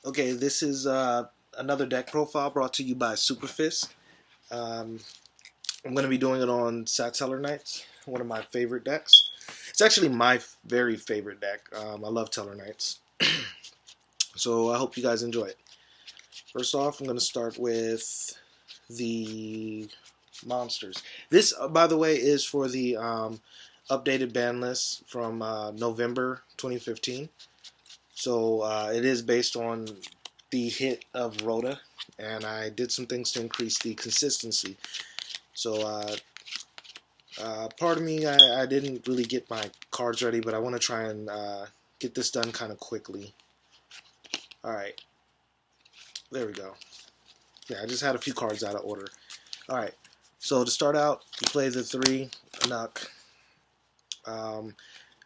Okay, this is another deck profile brought to you by Superfist. Um, I'm going to be doing it on Satellarknights, one of my favorite decks. It's actually my very favorite deck. I love Tellarknights. So I hope you guys enjoy it. First off, I'm going to start with the monsters. This, by the way, is for the updated ban list from November 2015. So it is based on the hit of Rhoda, and I did some things to increase the consistency. So part of me, I didn't really get my cards ready, but I want to try and get this done kind of quickly. All right, there we go. Yeah, I just had a few cards out of order. All right, so to start out, you play the 3 Nuck.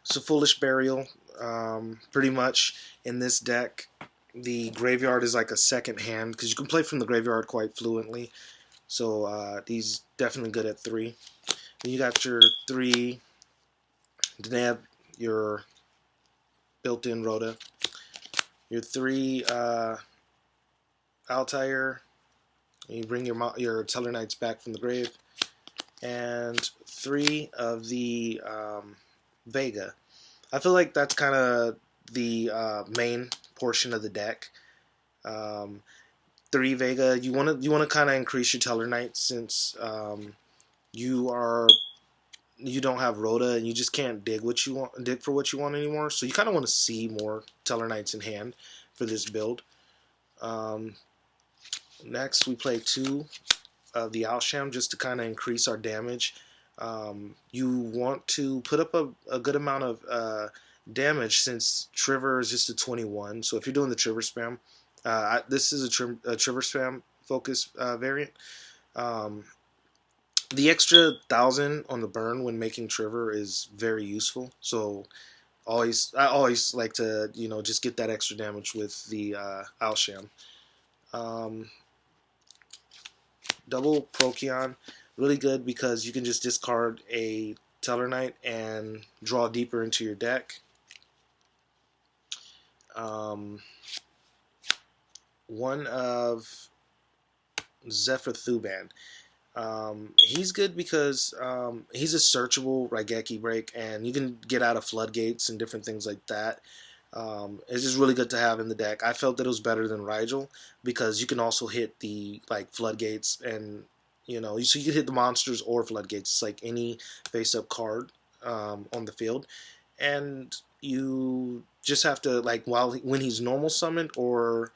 It's a foolish burial. Pretty much in this deck, the graveyard is like a second hand because you can play from the graveyard quite fluently. So he's definitely good at 3. Then you got your 3 Deneb, your built-in Rhoda, your 3 Altair. You bring your Tellarknights back from the grave, and 3 of the Vega. I feel like that's kind of the main portion of the deck. 3 Vega. You want to kind of increase your Tellarknights since you don't have Rhoda and you just can't dig for what you want anymore. So you kind of want to see more Tellarknights in hand for this build. Next, we play 2 of the Alsham just to kind of increase our damage. You want to put up a good amount of damage since Trigger is just a 21. So if you're doing the Trigger spam, this is a Trigger spam focus variant. The extra 1,000 on the burn when making Trigger is very useful. So I always like to just get that extra damage with the Alsham. Um, Double Procyon, really good because you can just discard a Tellarknight and draw deeper into your deck. One of Zephyr Thuban. He's good because he's a searchable Raigeki break, and you can get out of floodgates and different things like that. It's just really good to have in the deck. I felt that it was better than Rigel because you can also hit the floodgates, and so you can hit the monsters or floodgates. It's like any face-up card on the field, and you just have to when he's normal summoned or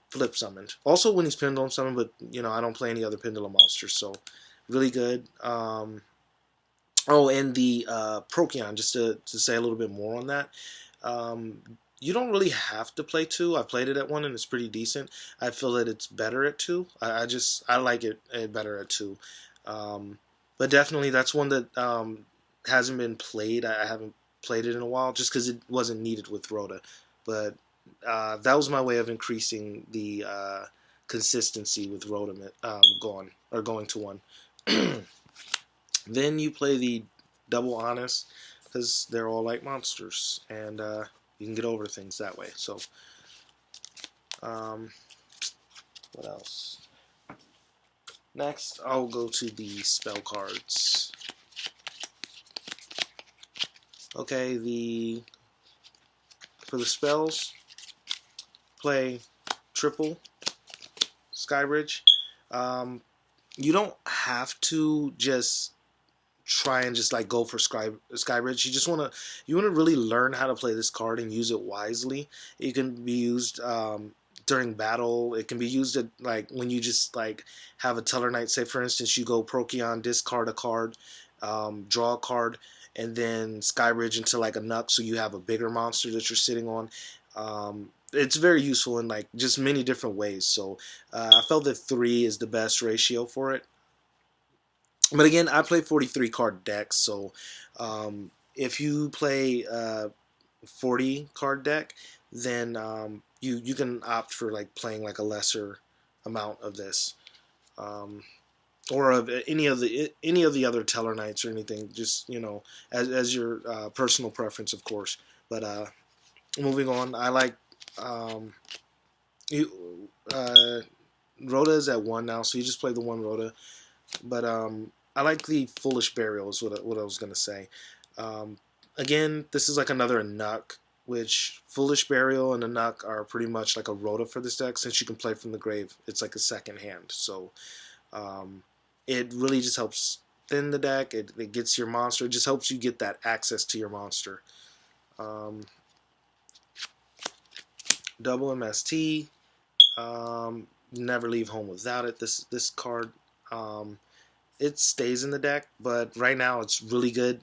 flip summoned. Also when he's pendulum summoned, but I don't play any other pendulum monsters, so really good. Oh, and the Procyon, just to say a little bit more on that. Um, you don't really have to play 2. I played it at 1 and it's pretty decent. I feel that it's better at 2. I like it better at 2. But definitely that's one that hasn't been played. I haven't played it in a while just because it wasn't needed with Rhoda. But that was my way of increasing the consistency with Rhoda going to 1. Then you play the double honest because they're all like monsters, and you can get over things that way. So, what else? Next, I'll go to the spell cards. Okay, for the spells, play triple Skybridge. You don't have to just try and just go for Skybridge. You want to really learn how to play this card and use it wisely. It can be used during battle. It can be used at when you just have a Tellarknight. Say for instance you go Procyon, discard a card, draw a card, and then Skybridge into a Nuck, so you have a bigger monster that you're sitting on. It's very useful in just many different ways. So I felt that 3 is the best ratio for it. But again, I play 43 card decks, so if you play a 40 card deck, then you can opt for playing a lesser amount of this, or of any of the other Tellarknights or anything. Just as your personal preference, of course. But moving on, I like You, Rhoda is at 1 now, so you just play the 1 Rhoda. But I like the Foolish Burial is what I was gonna say. Um, Again, this is like another Nuck, which Foolish Burial and a Nuck are pretty much like a Rhoda for this deck since you can play from the grave. It's like a second hand, so um, it really just helps thin the deck. It gets your monster. It just helps you get that access to your monster. Um, Double MST. Never leave home without it. This card. Um, it stays in the deck, but right now it's really good,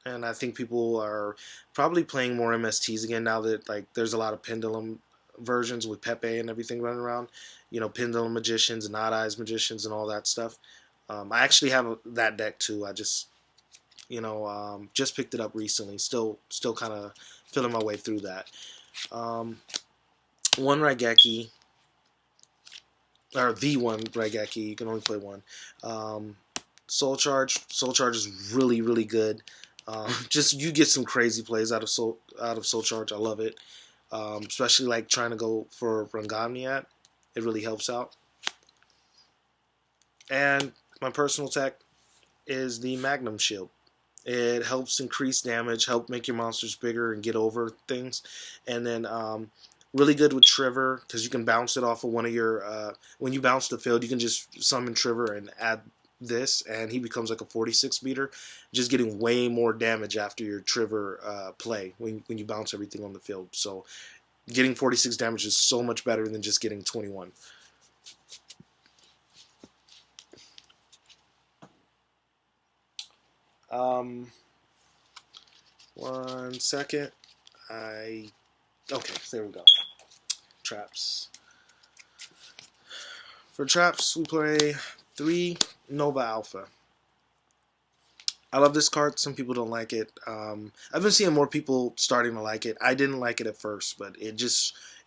and I think people are probably playing more MSTs again now that like there's a lot of Pendulum versions with Pepe and everything running around. You know, Pendulum Magicians and Odd Eyes Magicians and all that stuff. I actually have that deck too. I just just picked it up recently. Still kind of feeling my way through that. Um, One Raigeki, or the one Raigeki. You can only play one. Soul Charge is really really good. Just you get some crazy plays out of Soul Charge. I love it, especially like trying to go for Rangamiat. It really helps out. And my personal tech is the Magnum Shield. It helps increase damage, help make your monsters bigger and get over things, and then really good with Trigger because you can bounce it off of one of your. When you bounce the field, you can just summon Trigger and add this, and he becomes like a 46 meter, just getting way more damage after your Trigger play when you bounce everything on the field. So getting 46 damage is so much better than just getting 21. Um, 1 second. Okay, there we go. Traps. For traps, we play 3 Nova Alpha. I love this card. Some people don't like it. I've been seeing more people starting to like it. I didn't like it at first, but it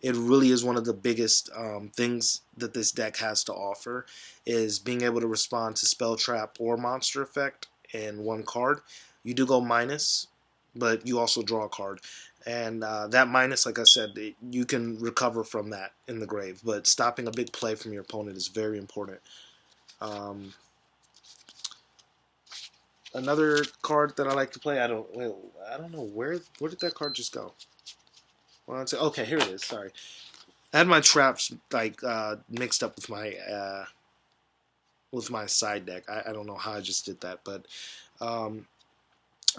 really is one of the biggest things that this deck has to offer is being able to respond to spell trap or monster effect in one card. You do go minus, but you also draw a card. And that minus, like I said, you can recover from that in the grave. But stopping a big play from your opponent is very important. Um, Another card that I like to play. I don't know where did that card just go. Well, okay, here it is. Sorry, I had my traps like mixed up with my side deck. I don't know how I just did that, but um,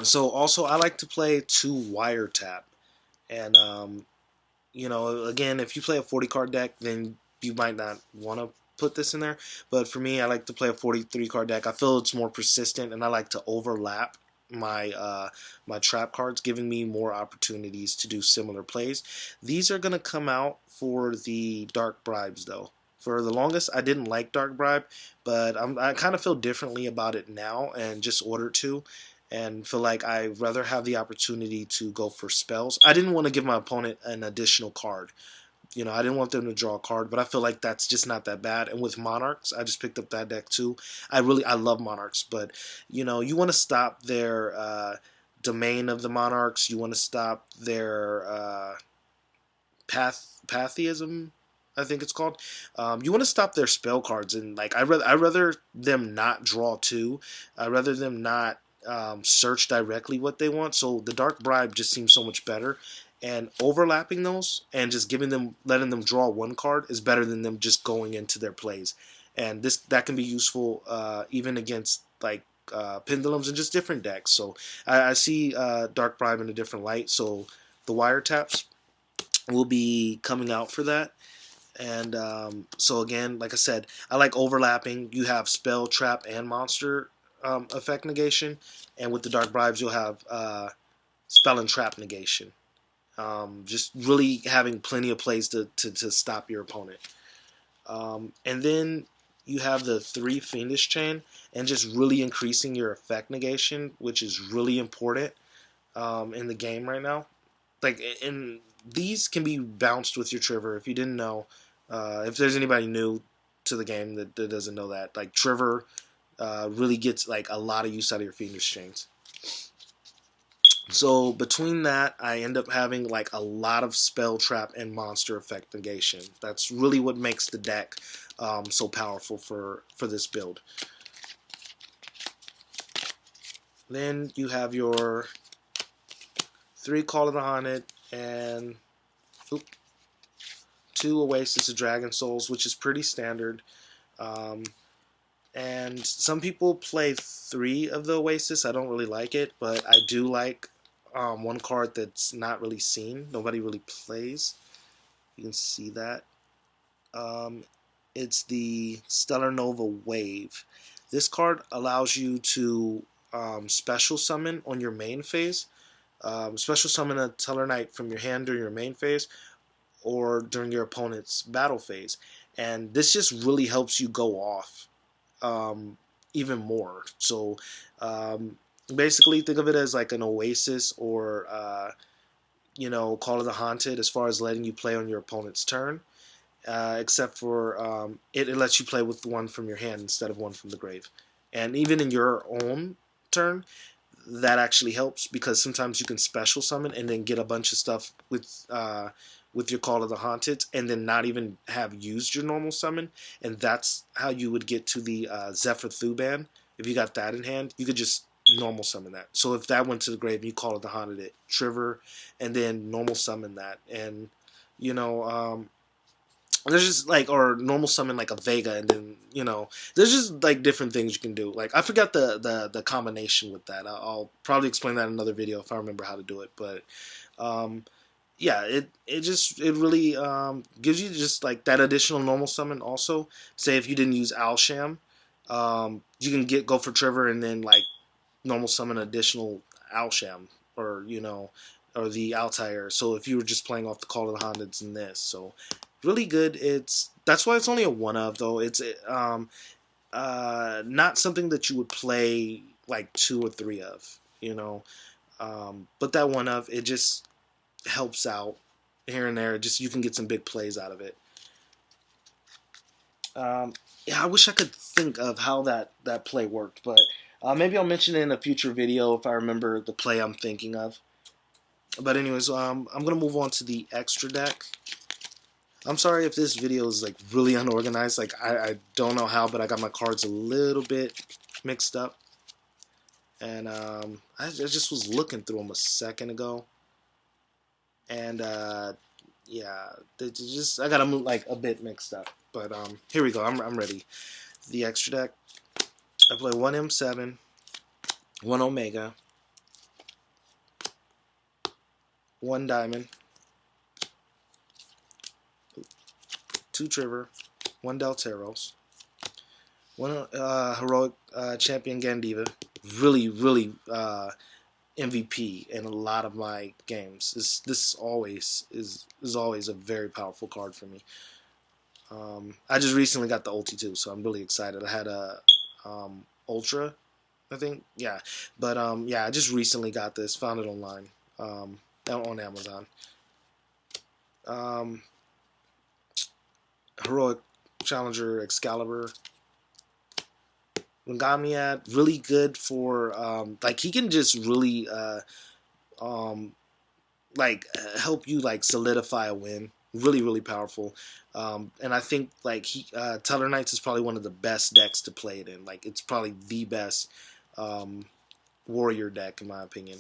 so also I like to play 2 Wiretap, and again, if you play a 40 card deck, then you might not want to put this in there. But for me, I like to play a 43 card deck. I feel it's more persistent, and I like to overlap my trap cards, giving me more opportunities to do similar plays. These are gonna come out for the Dark Bribes, though. For the longest, I didn't like Dark Bribe, but I kind of feel differently about it now, and just ordered to and feel like I'd rather have the opportunity to go for spells. I didn't want to give my opponent an additional card. I didn't want them to draw a card, but I feel like that's just not that bad. And with Monarchs, I just picked up that deck too. I love Monarchs, but you want to stop their domain of the Monarchs. You want to stop their patheism, I think it's called. You want to stop their spell cards, and like I rather them not draw two. I rather them not search directly what they want. So the Dark Bribe just seems so much better, and overlapping those and just letting them draw one card is better than them just going into their plays. And that can be useful even against like pendulums and just different decks. So I see Dark Bribe in a different light. So the wiretaps will be coming out for that. And so again, like I said, I like overlapping. You have spell, trap, and monster effect negation, and with the Dark Bribes, you'll have spell and trap negation. Just really having plenty of plays to stop your opponent. And then you have the 3 Fiendish Chain, and just really increasing your effect negation, which is really important in the game right now. Like, and these can be bounced with your Trigger. If you didn't know, if there's anybody new to the game that doesn't know that, like Trigger really gets like a lot of use out of your Fiendish Chains. So between that, I end up having like a lot of spell trap and monster effect negation. That's really what makes the deck so powerful for this build. Then you have your 3 Call of the Haunted and oop, 2 Oasis of Dragon Souls, which is pretty standard. Um, and some people play 3 of the Oasis. I don't really like it, but I do like one card that's not really seen. Nobody really plays. You can see that. Um, it's the Stellar Nova Wave. This card allows you to special summon on your main phase. Special summon a Tellarknight from your hand during your main phase or during your opponent's battle phase. And this just really helps you go off um, even more. So um, basically, think of it as like an Oasis or Call of the Haunted as far as letting you play on your opponent's turn. Except for it lets you play with one from your hand instead of one from the grave. And even in your own turn, that actually helps because sometimes you can special summon and then get a bunch of stuff with your Call of the Haunted and then not even have used your normal summon. And that's how you would get to the Zephyr Thuban. If you got that in hand, you could just normal summon that. So if that went to the grave, you Call of the Haunted it, Trigger, and then normal summon that. And, you know, there's just like or normal summon like a Vega and then there's just like different things you can do. Like I forgot the combination with that. I'll probably explain that in another video if I remember how to do it. But um, yeah, it really gives you just like that additional normal summon. Also, say if you didn't use Alsham, you can go for Trevor and then like normal summon additional Alsham or or the Altair. So if you were just playing off the Call of the Hondeds in this, so really good. That's why it's only a one of though. It's not something that you would play like 2 or 3 of, but that one of it just helps out here and there. Just you can get some big plays out of it. Yeah, I wish I could think of how that play worked, but maybe I'll mention it in a future video if I remember the play I'm thinking of. But anyways, I'm gonna move on to the extra deck. I'm sorry if this video is like really unorganized. Like I don't know how, but I got my cards a little bit mixed up, and I just was looking through them a second ago, and yeah, I got them like a bit mixed up. But here we go. I'm ready. The extra deck. I play 1 M7, 1 Omega, 1 Diamond, 2 Trigger, 1 Delteros, 1 Heroic Champion Gandiva. Really MVP in a lot of my games. This always is always a very powerful card for me. I just recently got the ulti too, so I'm really excited. I had a Ultra, I think, yeah, but yeah, I just recently got this. Found it online on Amazon. Heroic Challenger Excalibur. Ngamiat, really good for like he can just really like help you like solidify a win. Really powerful. And I think like Satellarknights is probably one of the best decks to play it in. Like it's probably the best warrior deck in my opinion.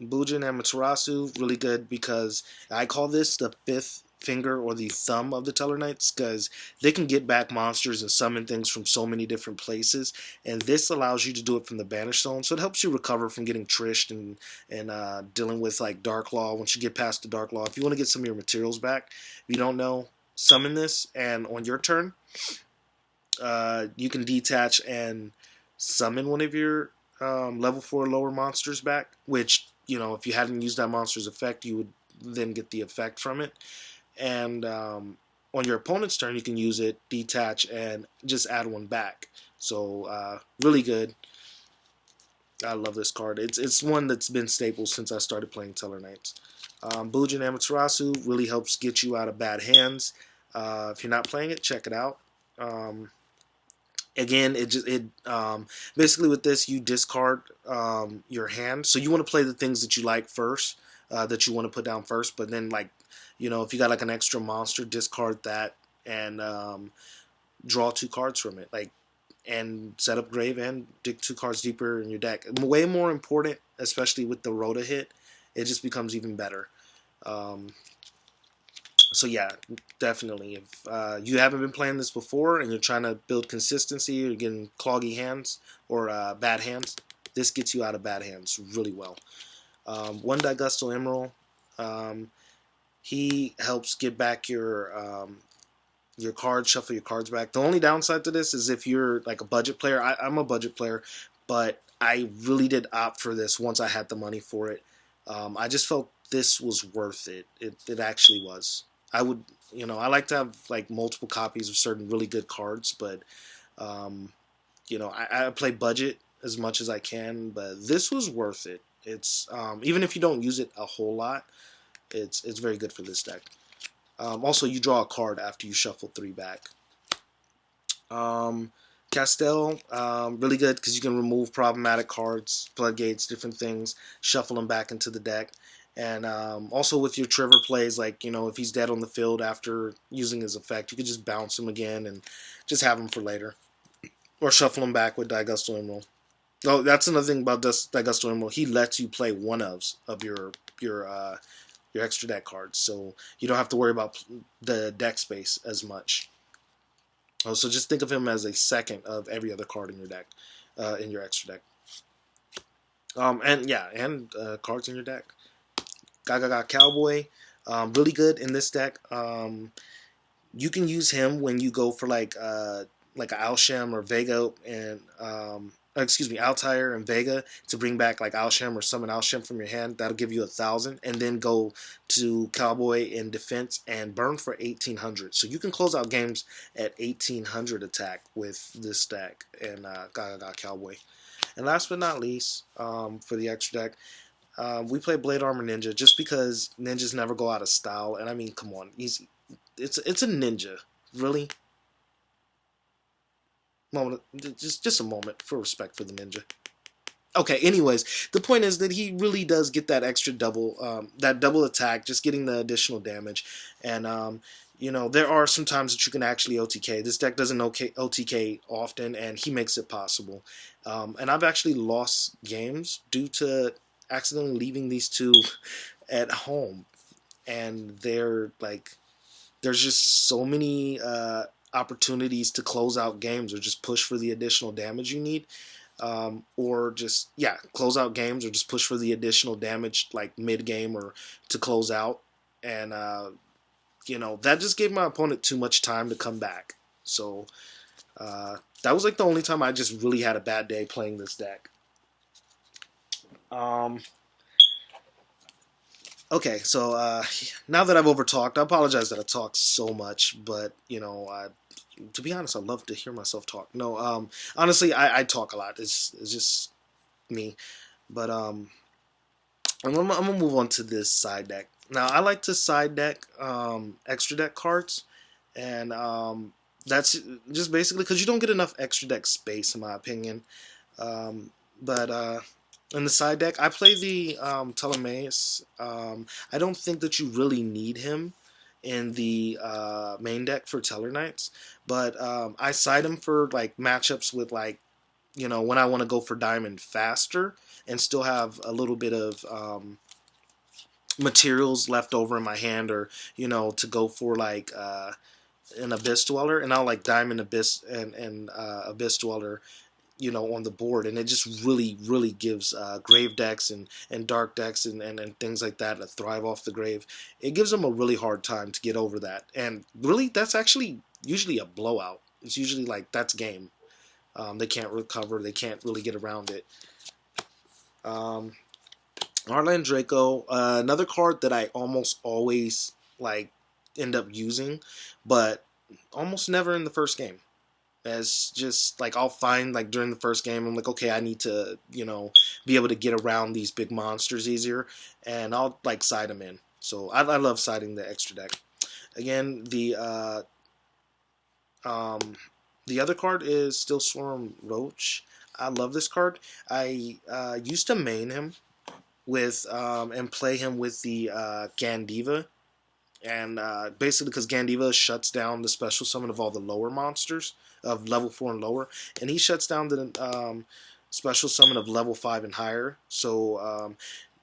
Bujin and Matarasu, really good because I call this the 5th finger or the thumb of the Satellarknights because they can get back monsters and summon things from so many different places, and this allows you to do it from the Banish Zone, so it helps you recover from getting trished and dealing with like Dark Law. Once you get past the Dark Law, if you want to get some of your materials back, if you don't know, summon this, and on your turn, you can detach and summon one of your level 4 lower monsters back, which, if you hadn't used that monster's effect, you would then get the effect from it. And on your opponent's turn, you can use it, detach, and just add one back. So really good. I love this card. It's one that's been staple since I started playing Satellarknights. Bujin Amaterasu really helps get you out of bad hands. If you're not playing it, check it out. Again, basically with this you discard your hand, so you want to play the things that you like first, that you want to put down first. But then, like, if you got like an extra monster, discard that and draw two cards from it, like, and set up grave and dig two cards deeper in your deck. Way more important, especially with the Rhoda hit. It just becomes even better. Um, so yeah, definitely. If you haven't been playing this before and you're trying to build consistency, or getting cloggy hands or bad hands, this gets you out of bad hands really well. One Digusto Emerald, um, he helps get back your cards, shuffle your cards back. The only downside to this is if you're like a budget player. I'm a budget player, but I really did opt for this once I had the money for it. I just felt this was worth it. It actually was. I would, I like to have like multiple copies of certain really good cards, but um, I play budget as much as I can. But this was worth it. It's even if you don't use it a whole lot, it's very good for this deck. Also, you draw a card after you shuffle three back. Um, Castell, really good because you can remove problematic cards, floodgates, different things, shuffle them back into the deck. And also with your Trevor plays, like, if he's dead on the field after using his effect, you could just bounce him again and just have him for later. Or shuffle him back with Digusto Emerald. Oh, that's another thing about Digusto Emerald. He lets you play one of your extra deck cards, so you don't have to worry about the deck space as much. Oh, so just think of him as a second of every other card in your deck, in your extra deck. And yeah, and cards in your deck. Gaga Cowboy, really good in this deck. You can use him when you go for like Alshem or Vega and excuse me, Altair and Vega to bring back like Alshem or summon Alshem from your hand. That'll give you 1,000, and then go to Cowboy in defense and burn for 1,800. So you can close out games at 1,800 attack with this deck and Gaga Cowboy. And last but not least, for the extra deck, we play Blade Armor Ninja just because ninjas never go out of style. And I mean, come on, it's a ninja, really. Moment, just a moment for respect for the ninja. Okay, anyways, the point is that he really does get that extra double, that double attack, just getting the additional damage. And there are some times that you can actually OTK. This deck doesn't OTK often, and he makes it possible. And I've actually lost games due to accidentally leaving these two at home, and there's just so many opportunities to close out games or just push for the additional damage you need. Or just, yeah, close out games or just push for the additional damage like mid game or to close out. And, that just gave my opponent too much time to come back. So that was like the only time I just really had a bad day playing this deck. Okay, so now that I've overtalked, I apologize that I talked so much, but to be honest, I love to hear myself talk. No, honestly, I talk a lot. It's just me. But I'm gonna move on to this side deck. Now, I like to side deck extra deck cards, and that's just basically because you don't get enough extra deck space, in my opinion. But in the side deck, I play the Ptolemaeus. I don't think that you really need him in the main deck for Satellarknights, but I side him for like matchups with like when I want to go for diamond faster and still have a little bit of materials left over in my hand, or to go for like an Abyss Dweller, and I'll like Diamond Abyss and Abyss Dweller on the board, and it just really gives grave decks and dark decks and things like that that thrive off the grave. It gives them a really hard time to get over that, and really that's actually usually a blowout. It's usually like that's game. They can't recover, they can't really get around it. Heartland Draco, another card that I almost always like end up using, but almost never in the first game. As just like I'll find like during the first game, I'm like, okay, I need to be able to get around these big monsters easier, and I'll like side them in. So I love siding the extra deck. Again, the The other card is Still Swarm Roach. I love this card. I used to main him with and play him with the Gandiva, and basically because Gandiva shuts down the special summon of all the lower monsters of level 4 and lower, and he shuts down the special summon of level 5 and higher. So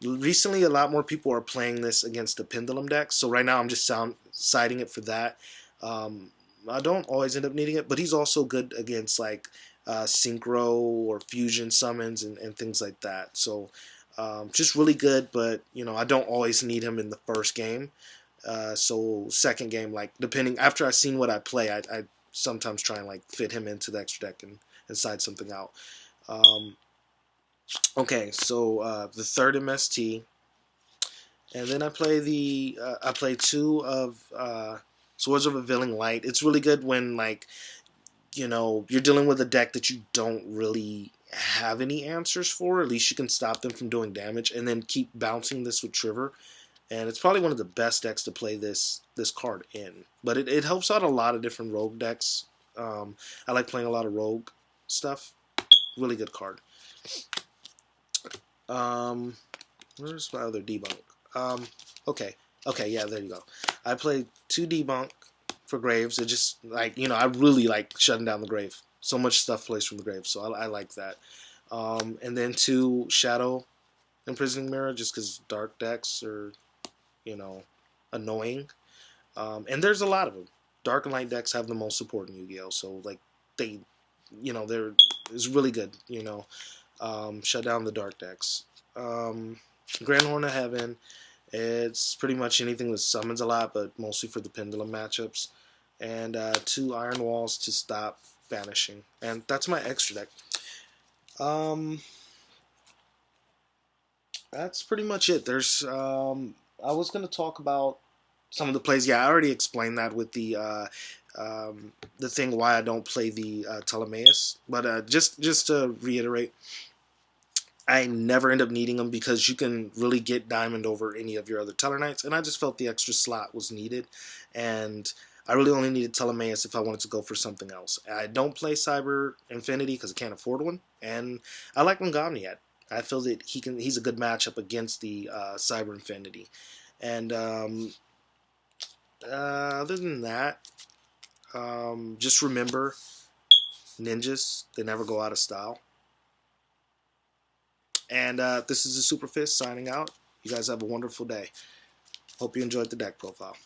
recently, a lot more people are playing this against the Pendulum deck. So right now, I'm just siding it for that. Um, I don't always end up needing it, but he's also good against like synchro or fusion summons and things like that. So just really good, but I don't always need him in the first game. So second game, like depending after I've seen what I play, I sometimes try and like fit him into the extra deck and side something out. Um, okay, so the third MST, and then I play two of Swords of Revealing Light. It's really good when like you're dealing with a deck that you don't really have any answers for. At least you can stop them from doing damage, and then keep bouncing this with Trigger. And it's probably one of the best decks to play this card in. But it helps out a lot of different rogue decks. I like playing a lot of rogue stuff. Really good card. Where's my other debunk? Okay. Okay, yeah, there you go. I played 2 debunk for graves. It just like I really like shutting down the grave. So much stuff plays from the grave, so I like that. And then 2 shadow imprisoning mirror, just because dark decks are annoying. And there's a lot of them. Dark and light decks have the most support in Yu-Gi-Oh. So like they're it's really good. Shut down the dark decks. Grand Horn of Heaven. It's pretty much anything that summons a lot, but mostly for the pendulum matchups. And 2 Iron Walls to stop banishing. And that's my extra deck. That's pretty much it. I was gonna talk about some of the plays. Yeah, I already explained that with the thing why I don't play the Ptolemaeus. But just to reiterate, I never end up needing them because you can really get diamond over any of your other Tellarknights, and I just felt the extra slot was needed, and I really only needed Ptolemaeus if I wanted to go for something else. I don't play Cyber Infinity because I can't afford one, and I like Mangomniad. I feel that he's a good matchup against the Cyber Infinity, and other than that, just remember ninjas, they never go out of style. And this is the Super Fist signing out. You guys have a wonderful day. Hope you enjoyed the deck profile.